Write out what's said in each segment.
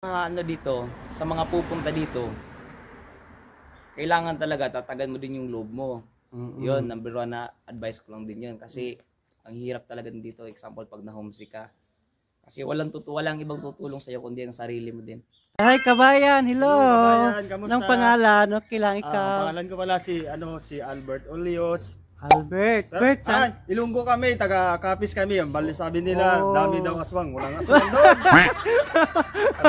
Ano dito, sa mga pupunta dito, kailangan talaga tatagan mo din yung loob mo. Yun, number one na advice ko lang din yun. Kasi, ang hirap talaga dito. Example, pag na-homesick ka. Kasi walang ibang tutulong sa'yo kundi ang sarili mo din. Hi kabayan, hello. Kabayan, kamusta? Nang pangalan, okay lang ikaw. Pangalan ko pala si Albert Olios. Albert. Bert, Ilunggo kami, taga Kapis kami. Bali sabi nila, Oh. dami daw aswang. Walang aswang doon.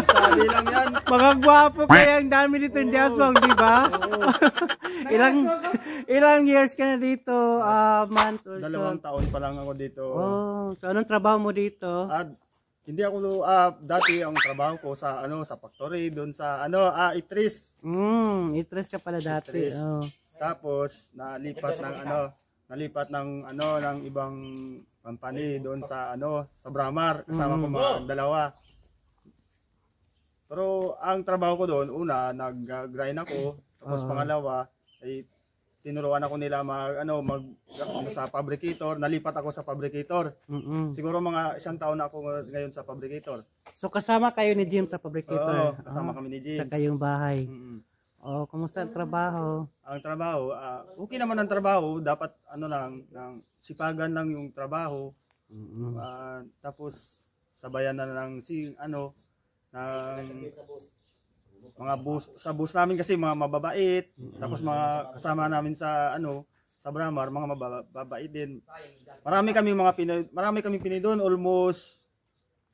Sabi lang yan. mga gwapo kaya ang dami dito hindi aswang, di ba? ilang years ka na dito, months or so? 2 taon pa lang ako dito. Oh, so anong trabaho mo dito? Hindi ako dati ang trabaho ko sa sa factory doon sa Itris. Itres ka pala dati. Itris. Oh. Tapos nalipat ng ibang company doon sa sa Bramar kasama ko mga dalawa. Pero ang trabaho ko doon, una nag-grind ako, tapos pangalawa ay tinuruan ako nila sa fabricator, nalipat ako sa fabricator. Siguro mga 1 taon na ako ngayon sa fabricator. So kasama kayo ni Jim sa fabricator? Oo, kasama kami ni James. Sa kayong bahay. Oh, kumusta ang trabaho? Ang trabaho, okay naman ang trabaho, dapat sipagan lang yung trabaho. Tapos sabayan na ng mga bus sa bus namin kasi mga mababait. Tapos mga kasama namin sa sa Bramar, mga mababait din. Marami kaming Pinoy doon, almost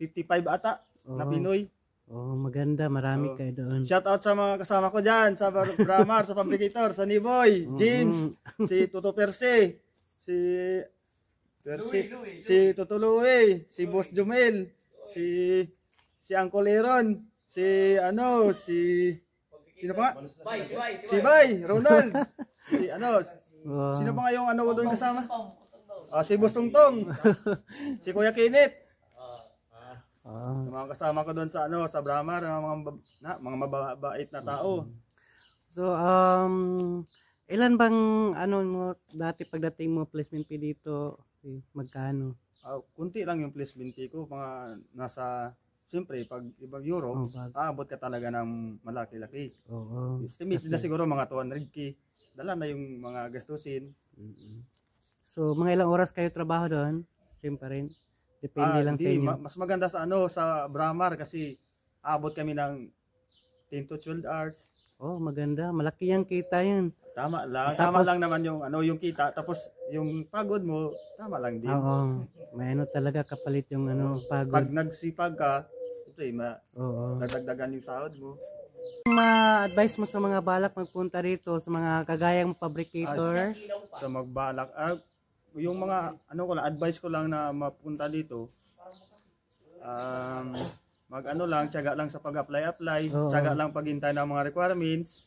55 ata na Pinoy. Oh, maganda, marami kayo doon. Shout out sa mga kasama ko diyan sa Bramar, sa fabricator, sa Niboy, Jeans, si Toto Perse, si Toto Louie, si Boss Jumel, si Uncle Aaron, sino pa? Si Bay, Ronald. Sino pa nga yung ko doon kasama? Si Boss Tungtong. Si Kuya Kinit. Mga kasama ko doon sa Bramar, mga mababait na tao. So, ilan bang mo dati pagdating mo placement fee dito? Magkano? Kunti lang yung placement fee ko, mga siyempre pag ibang Europe, aabot ka talaga ng malaki-laki. Estimate na siguro mga 200k. Dala na yung mga gastusin. So, mga ilang oras kayo trabaho doon? Siyempre rin. Depende lang sa inyo. Mas maganda sa Bramar kasi aabot kami ng 10 to 12 hours. Oh, maganda. Malaki yung kita yun. Tama lang. Tama lang naman yung kita. Tapos yung pagod mo, tama lang din. Oo. May talaga kapalit yung pagod. Pag nagsipag ka, dadagdagan yung sahod mo. Ma-advise mo sa mga balak magpunta rito, sa mga kagayang fabricator? Sa magbalak. Yung mga advice ko lang na mapunta dito, tiyaga lang sa pag-apply, tiyaga lang paghintay ng mga requirements.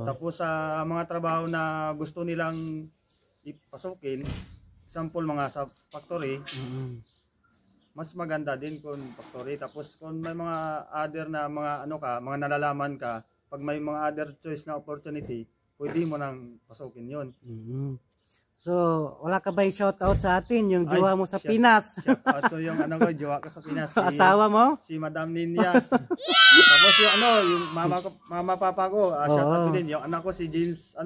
Tapos sa mga trabaho na gusto nilang ipasukin, example mga sa factory, mas maganda din kung factory. Tapos kung may mga other na mga nalalaman ka, pag may mga other choice na opportunity, pwede mo nang pasukin yon. So, wala ka ba yung shoutout sa atin, yung jowa mo sa Pinas? Shoutout ko yung jowa ko sa Pinas. Asawa mo? Si Madam Ninya. Tapos yung mama papa ko, shoutout ko din. Yung anak ko si James,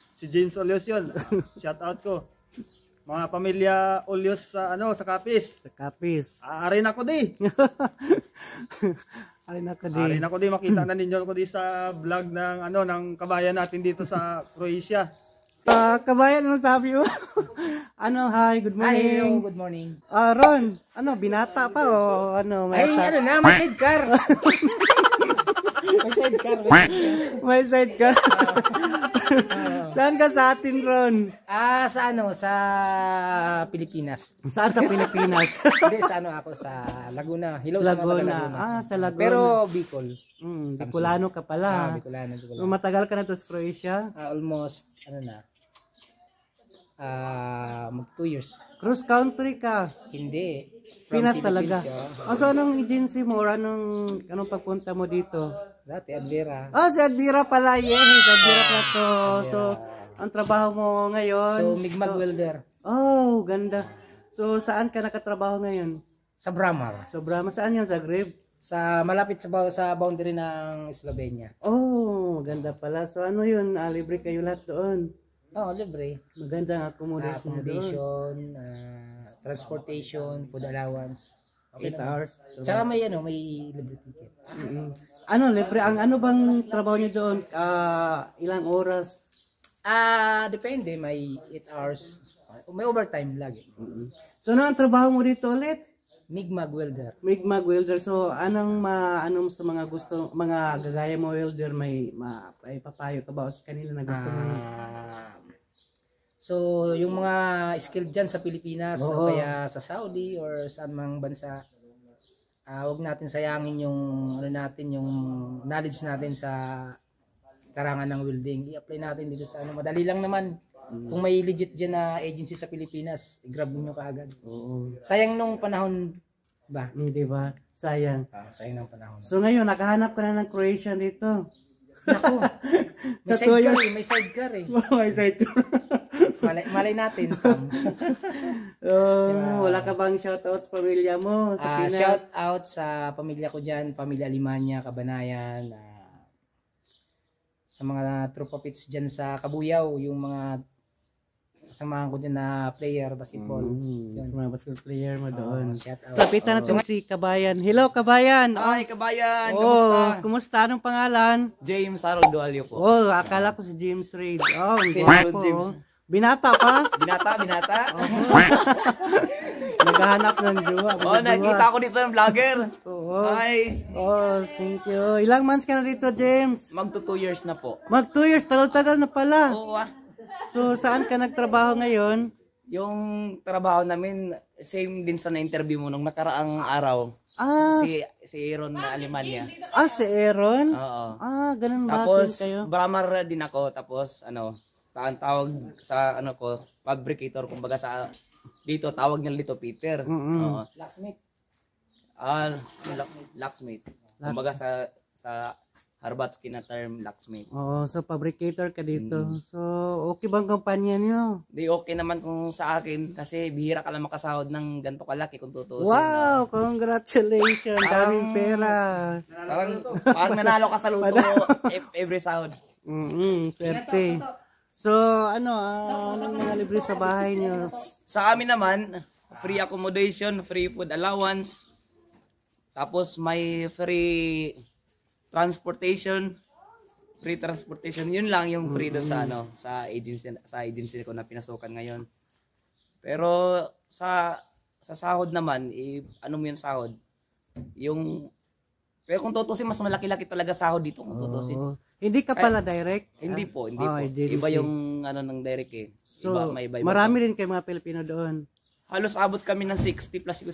si James Olios yun. Shoutout ko. Mga pamilya Olios sa Kapis. Sa Kapis. Arin ako di. Arin ako di. Makita na ninyo ko di sa vlog ng kabayan natin dito sa Croatia. Kabayan, ano sabi mo? Hi, good morning. Hi, hello, good morning. Ron, binata pa o may sidecar. May sidecar. May sidecar. Saan ka sa atin, Ron? Sa Pilipinas. Saan sa Pilipinas? Hindi, ako sa Laguna. Hello sa mga Laguna. Sa Laguna. Pero Bicol. Bicolano ka pala. Bicolano. Matagal ka na to sa Croatia? Almost, mag 2 years. Cross country ka? Hindi. Pinas talaga. So anong agency mo? Anong pagpunta mo dito? Dati Advera. Si Advera pala. Yes, Advera pala to. So, ang trabaho mo ngayon? So, Migmag welder. Ganda. So, saan ka nakatrabaho ngayon? Sa Bramar. So, Bramar. Saan yan? Zagreb? Malapit sa boundary ng Slovenia. Oh, maganda pala. So ano yun? Libre kayo lahat doon. Oh, libre. Magandang accommodation, doon. Accommodation, transportation, food allowance. 8 hours. Tsaka may libre ticket. Ano, libre? Ang ano bang trabaho niyo doon? Ilang oras? Depende. May 8 hours. May overtime lagi. So ano ang trabaho mo dito ulit? Mig-mag welder. Mig-mag welder. So anong sa mga gusto, mga gagaya mo welder, may papayo ka ba o sa kanila na gusto mo? So yung mga skilled dyan sa Pilipinas o kaya sa Saudi or saan mang bansa, huwag natin sayangin yung yung knowledge natin sa karangan ng welding. I-apply natin dito sa madali lang naman. Kung may legit dyan na agency sa Pilipinas, i-grab nyo kaagad. Sayang nung panahon ba? Hindi ba? Sayang. Sayang ng panahon. So ngayon, nakahanap ka na ng Croatian dito. Naku, may sidecar eh. May sidecar. Malay natin. Wala ka bang shoutout sa pamilya mo sa Pinas? Shout out sa pamilya ko dyan, pamilya Alimanya, Kabanayan, sa mga tropa pits dyan sa Kabuyaw, yung mga kasamahan ko dyan na player, basketball. Mga basketball player mo doon. Shout out. Kapitan natin si Kabayan. Hello, Kabayan! Ay, Kabayan! Kamusta? Kumusta? Anong pangalan? James Harold Dualio po. Akala ko si James Reid. Ang Si gwapo. Harold James. Binata pa? Binata. Naghahanap ng jowa. Nakita ko dito ng vlogger. Hi! Thank you. Ilang months ka na dito, James? Magto 2 years na po. Mag 2 years, tagal-tagal na pala. Oo So, saan ka nagtrabaho ngayon? Yung trabaho namin, same din sa na-interview mo nung nakaraang araw. Si Aaron na Alemania. Si Aaron? Oo. Ganun ba? Tapos, Kayo? Bramar din ako. Tapos, tawag sa fabricator, kumbaga sa dito, tawag niya dito Peter. Oo. Locksmith. Locksmith. Kumbaga sa Harbatsky na term, locksmith. So fabricator ka dito. So, okay bang kumpanya niyo? Di okay naman kung sa akin kasi bihira ka lang makasahod ng ganito kalaki kung tutuusin. Wow! Congratulations! Daming pera. Parang nanalo ka sa luto every sahod. Swerte. So, anong mga libre sa bahay niyo? Sa amin naman, free accommodation, free food allowance. Tapos may free transportation. Yun lang yung free doon sa agency ko na pinasukan ngayon. Pero sa sahod naman, mo yung sahod? Pero kung tutusin, mas malaki-laki talaga sahod dito kung tutusin. Hindi ka pala direct? Hindi po. Agency. Iba yung ng direct eh. So, iba. marami rin kayo mga Pilipino doon. Halos abot kami ng 60 plus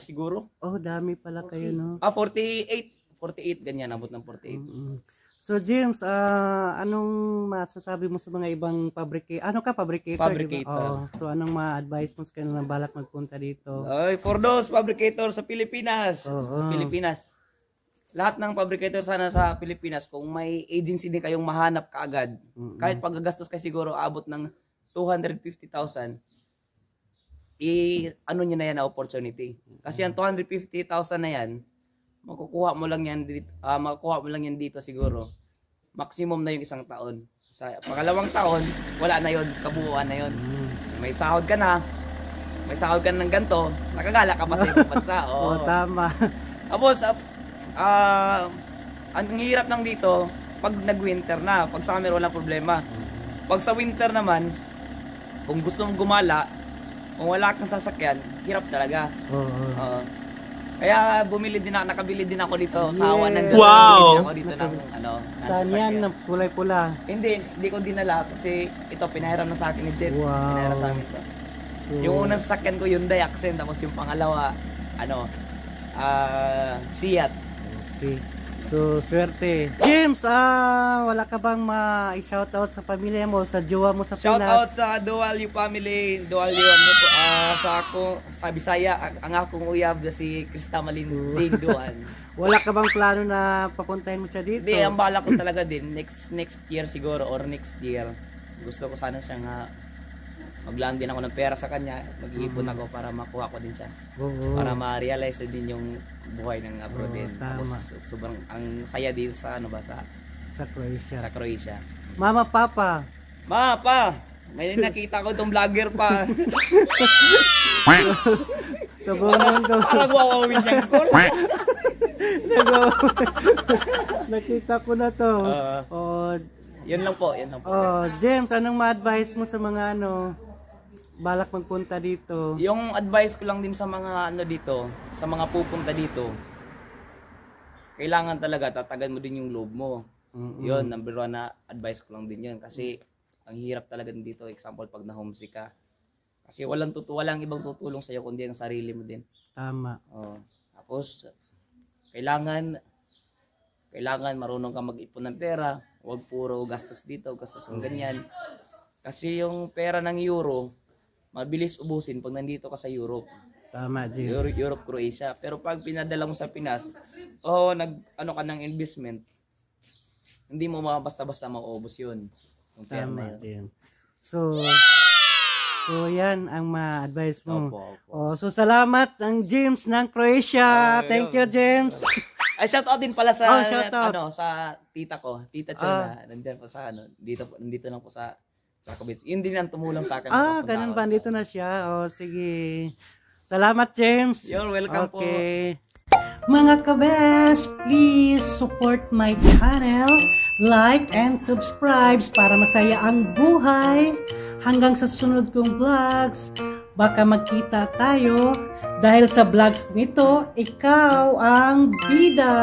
siguro. Dami pala kayo, no? 48 ganyan, abot ng 48. So James, anong masasabi mo sa mga ibang fabricator? Ano ka, fabricator? Fabricator. Diba? So anong ma-advise mo sa kanila balak magpunta dito? For those fabricator sa Pilipinas. Lahat ng fabricator sana sa Pilipinas, kung may agency din kayong mahanap kaagad, kahit paggagastos kayo siguro abot ng 250,000, nyo na yan na opportunity. Kasi ang 250,000 na yan, makukuha mo lang yan dito siguro. Maximum na yung 1 taon. Sa pangalawang taon, wala na yon, kabuuan na yon. May sahod ka na. May sahod ka ng ganto, nakagala ka pa sa ibang bansa. Tama. Tapos ang hirap lang dito pag nag-winter na. Pag summer walang problema. Pag sa winter naman, kung gusto mong gumala, kung wala kang sasakyan, hirap talaga. Kaya nakabili din ako dito sa awan ng Diyos. Wow! Nakabili din ako dito ng Saan yan? Ng kulay-pula? Hindi ko dinala kasi ito pinahiram na sa akin ni Jet. Wow. Pinahiram sa amin to. Yung unang sasakyan ko Hyundai Accent, tapos yung pangalawa Seat. Okay. So, swerte. James, wala ka bang ma-shoutout sa pamilya mo, sa jowa mo sa Pinas? Shoutout sa Dualio family, sa Bisaya, ang akong uyab na si Krista Malin Jane Duan. Wala ka bang plano na papuntahin mo siya dito? Hindi, ang bala ko talaga din, next year siguro, or next year. Gusto ko sana siyang maglaan din ako ng pera sa kanya, mag-iipon ako para makuha ko din siya. Oo. Para ma-realize din yung buhay ng abroad din. Tama. Tapos sobrang ang saya din sa ano ba sa Croatia. Croatia. Mama, Papa. Ma, pa, ngayon nakita ko tong vlogger pa. Sa buong mundo. Parang wawawin niya ko. Nakita ko na to. Oh, Yun lang po, yun lang po. James, anong ma-advise mo sa mga balak magpunta dito? Yung advice ko lang din sa mga ano dito, sa mga pupunta dito, kailangan talaga tatagan mo din yung loob mo. Yun, number 1 na advice ko lang din yun. Kasi ang hirap talaga dito, example pag na-homesick ka. Kasi walang ibang tutulong sa'yo kundi ang sarili mo din. Tama. Tapos, kailangan marunong ka mag-ipon ng pera. Huwag puro gastos dito, gastos ng ganyan. Kasi yung pera ng euro, mabilis ubusin pag nandito ka sa Europe. Tama, James. Europe, Croatia. Pero pag pinadala mo sa Pinas, nag-ano ka ng investment, hindi mo basta-basta mauubos yun. Yung pera na Tama, yun. James. So yan ang ma-advise mo. Opo. So salamat ang James ng Croatia. Thank you, James. Ay, shout out din pala sa shout out. sa tita ko, Tita Chona. Nandiyan po sa dito lang po sa Cavite. Yun din ang tumulong sa akin. Ganun ba? Dito na siya. Sige. Salamat, James. You're welcome po. Mga kabes, please support my channel, like and subscribe para masaya ang buhay. Hanggang sa sunod kong vlogs, baka magkita tayo dahil sa vlogs nito, ikaw ang bida.